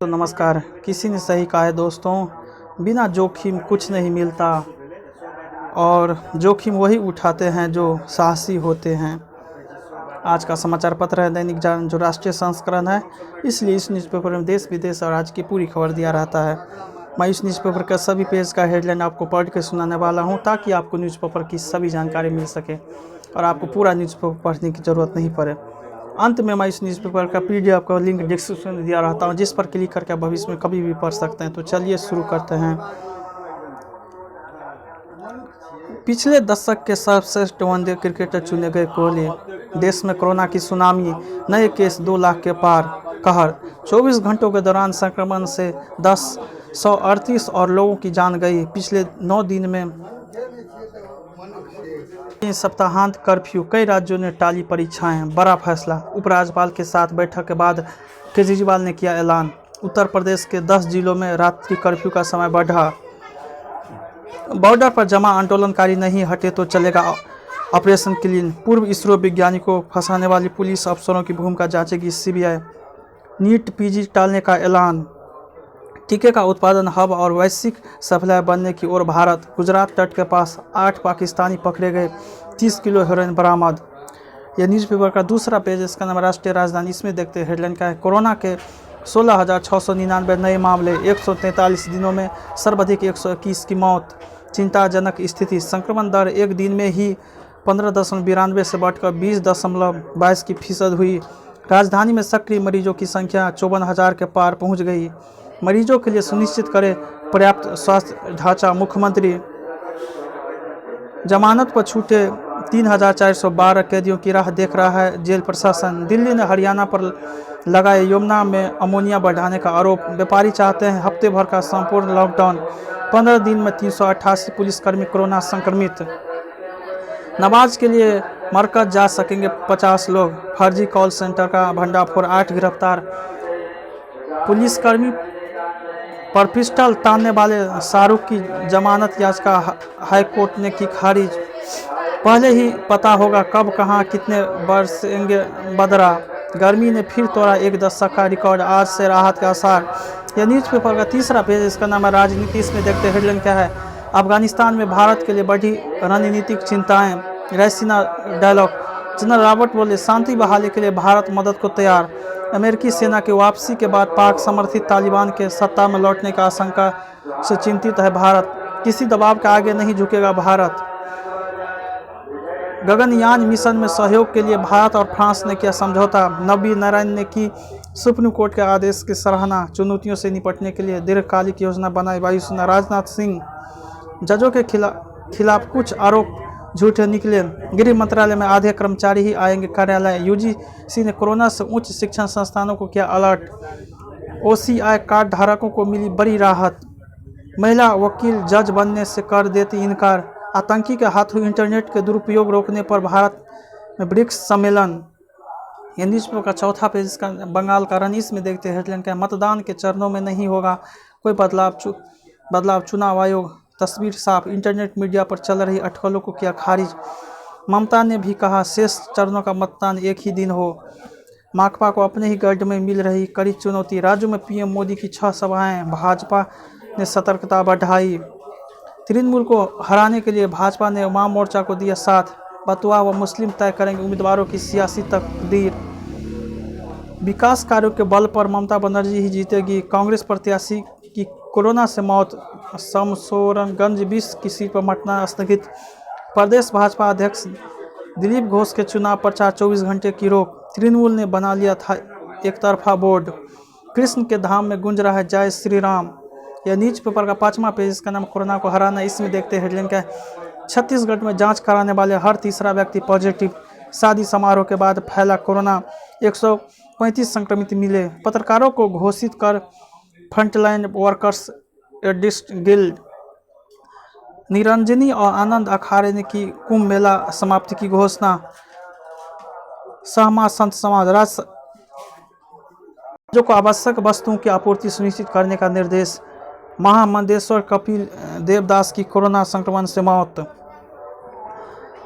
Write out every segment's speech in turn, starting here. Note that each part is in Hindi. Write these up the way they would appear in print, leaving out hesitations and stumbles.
तो नमस्कार। किसी ने सही कहा है दोस्तों, बिना जोखिम कुछ नहीं मिलता और जोखिम वही उठाते हैं जो साहसी होते हैं। आज का समाचार पत्र है दैनिक जागरण, जो राष्ट्रीय संस्करण है, इसलिए इस न्यूज़पेपर में देश विदेश और आज की पूरी खबर दिया रहता है। मैं इस न्यूज़पेपर का सभी पेज का हेडलाइन आपको पढ़ के सुनाने वाला हूं, ताकि आपको न्यूज़पेपर की सभी जानकारी मिल सके और आपको पूरा न्यूज़पेपर पढ़ने की ज़रूरत नहीं पड़े। अंत में मैं इस न्यूज़पेपर का PDF का लिंक डिस्क्रिप्शन में दिया रहता हूँ, जिस पर क्लिक करके आप भविष्य में कभी भी पढ़ सकते हैं। तो चलिए शुरू करते हैं। पिछले दशक के सर्वश्रेष्ठ वनडे क्रिकेटर चुने गए कोहली। देश में कोरोना की सुनामी, नए केस 2 लाख के पार, कहर। 24 घंटों के दौरान संक्रमण से 138 और लोगों की जान गई। पिछले 9 दिन में सप्ताहांत कर्फ्यू, कई राज्यों ने टाली परीक्षाएं। बड़ा फैसला, उपराज्यपाल के साथ बैठक के बाद केजरीवाल ने किया ऐलान। उत्तर प्रदेश के 10 जिलों में रात्रि कर्फ्यू का समय बढ़ा। बॉर्डर पर जमा आंदोलनकारी नहीं हटे तो चलेगा ऑपरेशन क्लीन। पूर्व इसरो विज्ञानी को फंसाने वाली पुलिस अफसरों की भूमिका जांचेगी CBI। नीट PG टालने का ऐलान। टीके का उत्पादन हब और वैश्विक सप्लाई बनने की ओर भारत। गुजरात तट के पास 8 पाकिस्तानी पकड़े गए, 30 किलो हेरोइन बरामद। यह न्यूज़पेपर का दूसरा पेज, इसका नाम राष्ट्रीय राजधानी। इसमें देखते हैं हेडलाइन क्या है। कोरोना के 16,699 नए मामले, 143 दिनों में सर्वाधिक 121 की मौत। चिंताजनक स्थिति, संक्रमण दर एक दिन में ही 15.92 से बढ़कर 20.22% हुई। राजधानी में सक्रिय मरीजों की संख्या 54,000 के पार पहुंच गई। मरीजों के लिए सुनिश्चित करें पर्याप्त स्वास्थ्य ढांचा। मुख्यमंत्री। जमानत पर छूटे 3,412 कैदियों की राह देख रहा है जेल प्रशासन। दिल्ली ने हरियाणा पर लगाए यमुना में अमोनिया बढ़ाने का आरोप। व्यापारी चाहते हैं हफ्ते भर का संपूर्ण लॉकडाउन। 15 दिन में 388 पुलिसकर्मी कोरोना संक्रमित। नमाज के लिए मरकज जा सकेंगे 50 लोग। फर्जी कॉल सेंटर का भंडाफोड़, 8 गिरफ्तार। पुलिसकर्मी पर पिस्टल तानने वाले शाहरुख की जमानत याचिका हाईकोर्ट ने की खारिज। पहले ही पता होगा कब, कहां, कितने बरसेंगे बदरा। गर्मी ने फिर तोड़ा एक दशक का रिकॉर्ड, आज से राहत के आसार। यह न्यूज़पेपर का तीसरा पेज, इसका नाम है राजनीति। इसमें देखते हैं हेडलाइन क्या है। अफगानिस्तान में भारत के लिए बढ़ी रणनीतिक चिंताएं। रैसीना डायलॉग। जनरल रॉबर्ट बोले, शांति बहाली के लिए भारत मदद को तैयार। अमेरिकी सेना की वापसी के बाद पाक समर्थित तालिबान के सत्ता में लौटने की आशंका से चिंतित है भारत। किसी दबाव के आगे नहीं झुकेगा भारत। गगनयान मिशन में सहयोग के लिए भारत और फ्रांस ने किया समझौता। नबी नारायण ने की सुप्रीम कोर्ट के आदेश की सराहना। चुनौतियों से निपटने के लिए दीर्घकालिक योजना बनाई वायुसेना। राजनाथ सिंह। जजों के खिलाफ कुछ आरोप झूठे निकले। गृह मंत्रालय में आधे कर्मचारी ही आएंगे कार्यालय। UGC ने कोरोना से उच्च शिक्षण संस्थानों को किया अलर्ट। OCI कार्ड धारकों को मिली बड़ी राहत। महिला वकील जज बनने से कर देती इनकार। आतंकी के हाथों इंटरनेट के दुरुपयोग रोकने पर भारत में ब्रिक्स सम्मेलन। यह न्यूज़पेपर का चौथा पेज, इसका बंगाल का रण। इसमें देखते हैं हेडलाइन क्या। मतदान के चरणों में नहीं होगा कोई बदलाव। चुनाव आयोग। तस्वीर साफ। इंटरनेट मीडिया पर चल रही अटकलों को किया खारिज। ममता ने भी कहा शेष चरणों का मतदान एक ही दिन हो। माकपा को अपने ही गढ़ में मिल रही कड़ी चुनौती। राज्यों में PM मोदी की 6 सभाएं। भाजपा ने सतर्कता बढ़ाई। तृणमूल को हराने के लिए भाजपा ने वाम मोर्चा को दिया साथ। बतुआ व मुस्लिम तय करेंगे उम्मीदवारों की सियासी तकदीर। विकास कार्यों के बल पर ममता बनर्जी ही जीतेगी। कांग्रेस प्रत्याशी की कोरोना से मौत। शमशोरगंज 20 की सीट पर मतदान स्थगित। प्रदेश भाजपा अध्यक्ष दिलीप घोष के चुनाव प्रचार 24 घंटे की रोक। तृणमूल ने बना लिया था एक तरफा बोर्ड। कृष्ण के धाम में गूंज रहा है जय श्री राम। यह न्यूज़पेपर का 5वां पेज, इसका नाम कोरोना को हराना। इसमें देखते हैं हेडलाइन क्या है। छत्तीसगढ़ में जांच कराने वाले हर तीसरा व्यक्ति पॉजिटिव। शादी समारोह के बाद फैला कोरोना, 135 संक्रमित मिले। पत्रकारों को घोषित कर फ्रंटलाइन वर्कर्स एडिस्ट गिल्ड। निरंजनी और आनंद अखाड़े ने की कुंभ मेला समाप्ति की घोषणा। सहमा संत समाज। राज्यों को आवश्यक वस्तुओं की आपूर्ति सुनिश्चित करने का निर्देश। महामंडेश्वर कपिल देवदास की कोरोना संक्रमण से मौत।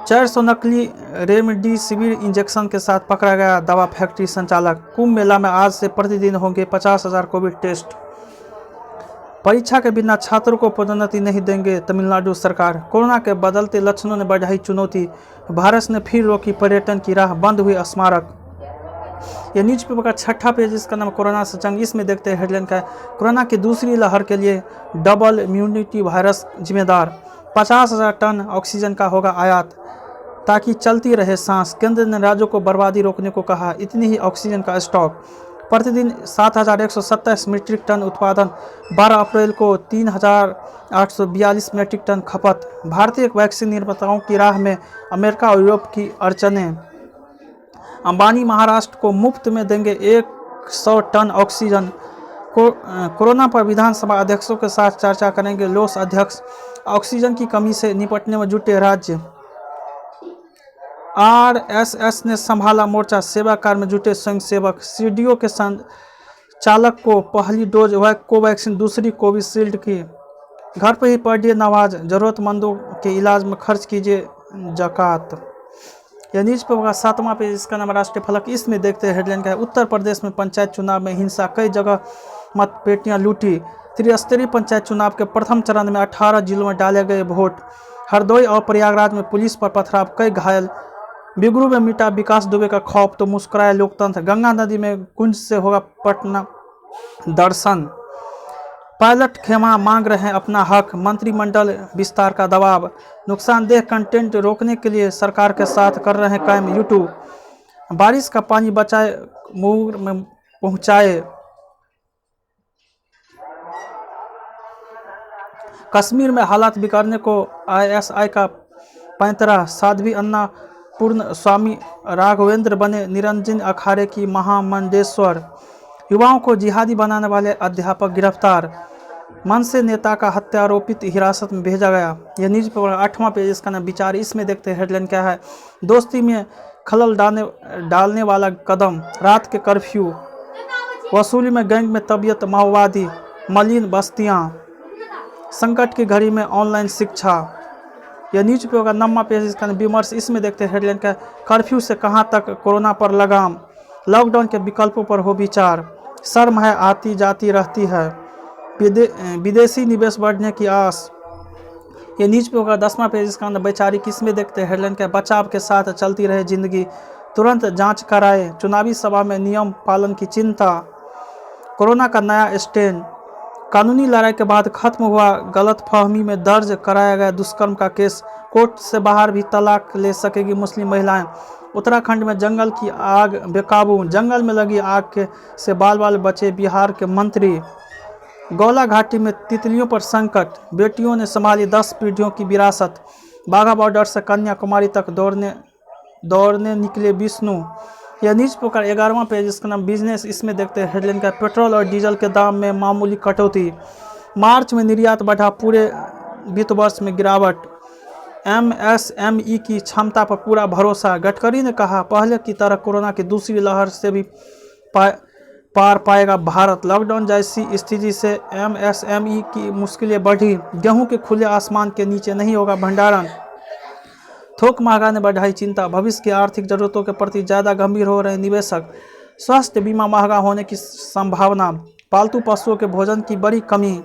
400 नकली रेमडेसिविर इंजेक्शन के साथ पकड़ा गया दवा फैक्ट्री संचालक। कुंभ मेला में आज से प्रतिदिन होंगे 50,000 कोविड टेस्ट। परीक्षा के बिना छात्रों को पदोन्नति नहीं देंगे तमिलनाडु सरकार। कोरोना के बदलते लक्षणों ने बढ़ाई चुनौती। भारत ने फिर रोकी पर्यटन की राह, बंद हुई स्मारक। यह न्यूज़पेपर का 6ठा पेज, इसका नाम कोरोना से जंग। इसमें देखते हैं हेडलाइन का है, कोरोना की दूसरी लहर के लिए डबल इम्यूनिटी वायरस जिम्मेदार। 50,000 टन ऑक्सीजन का होगा आयात ताकि चलती रहे सांस। केंद्र ने राज्यों को बर्बादी रोकने को कहा, इतनी ही ऑक्सीजन का स्टॉक। प्रतिदिन 7,127 मीट्रिक टन उत्पादन। 12 अप्रैल को 3,842 मीट्रिक टन खपत। भारतीय वैक्सीन निर्माताओं की राह में अमेरिका और यूरोप की अड़चनें। अंबानी महाराष्ट्र को मुफ्त में देंगे 100 टन ऑक्सीजन। कोरोना पर विधानसभा अध्यक्षों के साथ चर्चा करेंगे लोस अध्यक्ष। ऑक्सीजन की कमी से निपटने में जुटे राज्य। आरएसएस ने संभाला मोर्चा, सेवा कार्य में जुटे स्वयंसेवक। सीडीओ के संचालक को पहली डोज कोवैक्सीन, दूसरी कोविशील्ड की। घर पर ही पढ़िए नमाज, जरूरतमंदों के इलाज में खर्च कीजिए ज़कात। यह न्यूज़पेपर का 7वां पेज, इसका नाम राष्ट्रीय फलक। इसमें देखते हैं हेडलाइन का है, उत्तर प्रदेश में पंचायत चुनाव में हिंसा, कई जगह मतपेटियां लूटी। त्रिस्तरीय पंचायत चुनाव के प्रथम चरण में 18 जिलों में डाले गए वोट। हरदोई और प्रयागराज में पुलिस पर पथराव, कई घायल। बिगरू में मिटा विकास दुबे का खौफ तो मुस्कुराए लोकतंत्र। गंगा नदी में कुंज से होगा पटना दर्शन। पायलट खेमा मांग रहे हैं अपना हक, मंत्रिमंडल विस्तार का दबाव। नुकसानदेह कंटेंट रोकने के लिए सरकार के साथ कर रहे हैं कायम यूट्यूब। बारिश का पानी बचाए मुंह में पहुंचाए। कश्मीर में हालात बिगड़ने को आईएसआई का पैंतरा। साध्वी अन्ना पूर्ण स्वामी राघवेंद्र बने निरंजन अखाड़े की महामंडेश्वर। युवाओं को जिहादी बनाने वाले अध्यापक गिरफ्तार। मनसे नेता का हत्या आरोपित हिरासत में भेजा गया। यह न्यूज़पेपर 8वां पेज, इसका नाम विचार। इसमें देखते हैं हेडलाइन क्या है, दोस्ती में खलल डालने वाला कदम। रात के कर्फ्यू, वसूली में गैंग में तबीयत माओवादी, मलिन बस्तियां, संकट की घड़ी में ऑनलाइन शिक्षा। यह न्यूज़पेपर का 9वां पेज, इसका विमर्श। इसमें देखते हैं हेडलाइन का, कर्फ्यू से कहां तक कोरोना पर लगाम, लॉकडाउन के विकल्पों पर हो विचार। शर्म है आती जाती रहती है, विदेशी निवेश बढ़ने की आस। यह न्यूज़पेपर का 10वां पेज, इसका वैचारिक। इसमें देखते हैं हेडलाइन का, बचाव के साथ चलती रहे जिंदगी, तुरंत जांच कराए। चुनावी सभा में नियम पालन की चिंता। कोरोना का नया स्ट्रेन, कानूनी लड़ाई के बाद खत्म हुआ गलतफहमी में दर्ज कराया गया दुष्कर्म का केस। कोर्ट से बाहर भी तलाक ले सकेगी मुस्लिम महिलाएं। उत्तराखंड में जंगल की आग बेकाबू, जंगल में लगी आग से बाल बाल बचे बिहार के मंत्री। गौला घाटी में तितलियों पर संकट, बेटियों ने संभाली 10 पीढ़ियों की विरासत। बाघा बॉर्डर से कन्याकुमारी तक दौड़ने निकले विष्णु। यह न्यूज़पेपर 11वां पेज, इसका नाम बिजनेस। इसमें देखते हैं हेडलाइन का, पेट्रोल और डीजल के दाम में मामूली कटौती। मार्च में निर्यात बढ़ा, पूरे वित्त वर्ष में गिरावट। एमएसएमई की क्षमता पर पूरा भरोसा। गडकरी ने कहा, पहले की तरह कोरोना की दूसरी लहर से भी पार पाएगा भारत। लॉकडाउन जैसी स्थिति से एमएसएमई की मुश्किलें बढ़ी। गेहूं के खुले आसमान के नीचे नहीं होगा भंडारण। थोक महंगाई ने बढ़ाई चिंता, भविष्य की आर्थिक जरूरतों के प्रति ज़्यादा गंभीर हो रहे निवेशक। स्वास्थ्य बीमा महंगा होने की संभावना। पालतू पशुओं के भोजन की बड़ी कमी।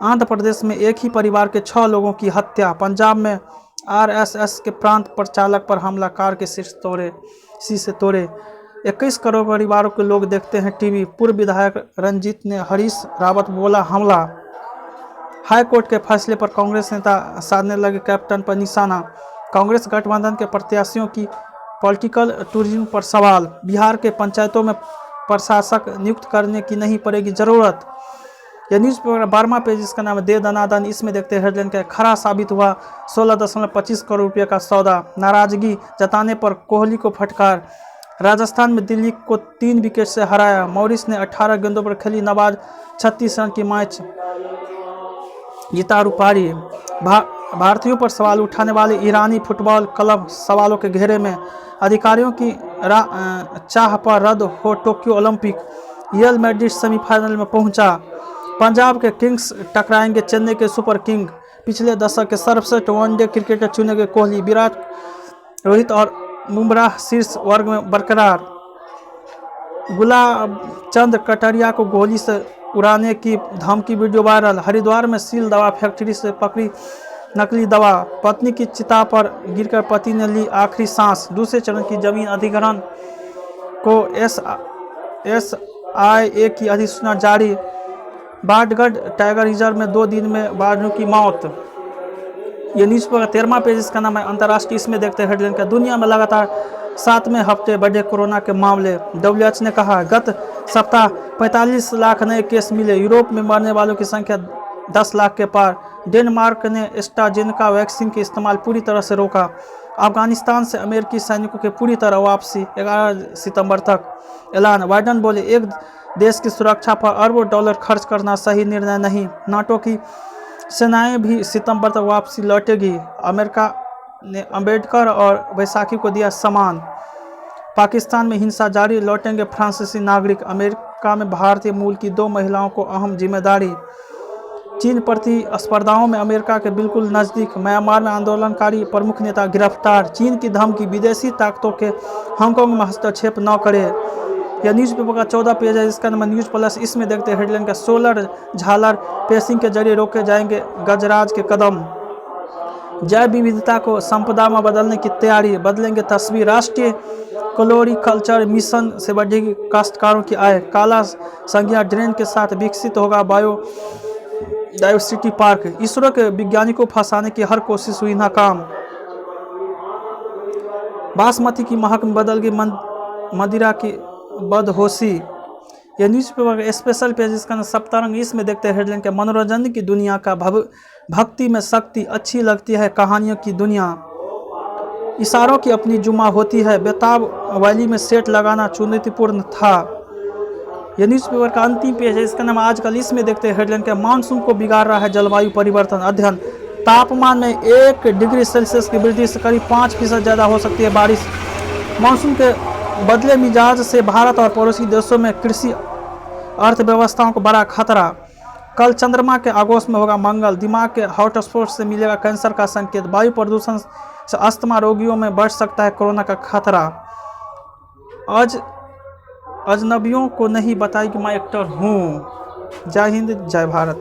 आंध्र प्रदेश में एक ही परिवार के 6 लोगों की हत्या। पंजाब में आरएसएस के प्रांत प्रचालक पर हमला, कार के शीशे तोड़े। 21 करोड़ परिवारों के लोग देखते हैं टीवी। पूर्व विधायक रंजीत ने हरीश रावत बोला हमला। हाई कोर्ट के फैसले पर कांग्रेस नेता साधने लगे कैप्टन पर निशाना। कांग्रेस गठबंधन के प्रत्याशियों की पॉलिटिकल टूरिज्म पर सवाल। बिहार के पंचायतों में प्रशासक नियुक्त करने की नहीं पड़ेगी जरूरत। यह न्यूज़पेपर 12वां पेज, इसका नाम है दे दनादन। इसमें देखते हैं हेडलाइन का, खरा साबित हुआ 16.25 करोड़ रुपये का सौदा। नाराजगी जताने पर कोहली को फटकार। राजस्थान में दिल्ली को 3 विकेट से हराया। मॉरिस ने 18 गेंदों पर खेली नवाज 36 रन की मैच जीता रूपारी। भारतीयों पर सवाल उठाने वाले ईरानी फुटबॉल क्लब सवालों के घेरे में। अधिकारियों की चाह पर रद्द हो Tokyo Olympic. Real Madrid semifinal में पहुंचा। पंजाब के किंग्स टकराएंगे चेन्नई के सुपर किंग। पिछले दशक के सर्वश्रेष्ठ वनडे क्रिकेटर चुने गए कोहली, विराट, रोहित और बुमराह शीर्ष वर्ग में बरकरार। गुलाबचंद कटारिया को गोली से उड़ाने की धमकी, वीडियो वायरल। हरिद्वार में सील दवा फैक्ट्री से पकड़ी नकली दवा, पत्नी की चिता पर गिरकर पति ने ली आखिरी सांस। दूसरे चरण की जमीन अधिग्रहण को SIA की अधिसूचना जारी। बाढ़गढ़ टाइगर रिजर्व में 2 दिन में बाघों की मौत। ये न्यूज़ पर 13वां पेज, इसका नाम है अंतर्राष्ट्रीय। इसमें देखते हैं हेडलाइन का, दुनिया में लगातार 7वें हफ्ते बढ़े कोरोना के मामले। WHO ने कहा गत सप्ताह 45 लाख नए केस मिले। यूरोप में मरने वालों की संख्या 10 लाख के पार। डेनमार्क ने एस्ट्राजेनेका वैक्सीन के इस्तेमाल पूरी तरह से रोका। अफगानिस्तान से अमेरिकी सैनिकों की पूरी तरह वापसी 11 सितंबर तक। ऐलान, बाइडन बोले एक देश की सुरक्षा पर अरबों डॉलर खर्च करना सही निर्णय नहीं। नाटो की सेनाएं भी सितंबर तक वापसी लौटेगी। अमेरिका ने अम्बेडकर और बैसाखी को दिया सम्मान। पाकिस्तान में हिंसा जारी, लौटेंगे फ्रांसीसी नागरिक। अमेरिका में भारतीय मूल की 2 महिलाओं को अहम जिम्मेदारी। चीन प्रतिस्पर्धाओं में अमेरिका के बिल्कुल नज़दीक। म्यांमार में आंदोलनकारी प्रमुख नेता गिरफ्तार। चीन की धमकी, विदेशी ताकतों के हांगकांग में हस्तक्षेप न करे। यह न्यूज़पेपर का 14 पेज है, इसका नाम न्यूज़ प्लस। इसमें देखते हैं हेडलाइन का, सोलर झालर पेसिंग के जरिए रोके जाएंगे गजराज के कदम। जैव विविधता को संपदा में बदलने की तैयारी, बदलेंगे तस्वीर। राष्ट्रीय क्लोरीकल्चर मिशन से बढ़ेगी काश्तकारों की आय। काला संज्ञा ड्रेन के साथ विकसित होगा बायोडायवर्सिटी पार्क। इसरो के वैज्ञानिकों को फंसाने की हर कोशिश हुई नाकाम। बासमती की महक में बदल गई मदिरा की बदहोशी। यह न्यूज़पेपर का स्पेशल पेज, इसका नाम सप्तारंग। इसमें देखते हैं हेडलाइन के, मनोरंजन की दुनिया का भक्ति में शक्ति, अच्छी लगती है कहानियों की दुनिया। इशारों की अपनी जुमा होती है, बेताब वैली में सेट लगाना चुनौतीपूर्ण था। यह न्यूज़पेपर का अंतिम पेज है, इसका नाम आजकल। इसमें देखते हैं हेडलाइन के, मानसून को बिगाड़ रहा है जलवायु परिवर्तन। अध्ययन, तापमान में 1 डिग्री सेल्सियस की वृद्धि से करीब 5% ज़्यादा हो सकती है बारिश। मानसून के बदले मिजाज से भारत और पड़ोसी देशों में कृषि अर्थव्यवस्थाओं को बड़ा खतरा। कल चंद्रमा के आगोश में होगा मंगल। दिमाग के हॉटस्पॉट से मिलेगा कैंसर का संकेत। वायु प्रदूषण से अस्थमा रोगियों में बढ़ सकता है कोरोना का खतरा। अजनबियों को नहीं बताई कि मैं एक्टर हूँ। जय हिंद, जय भारत।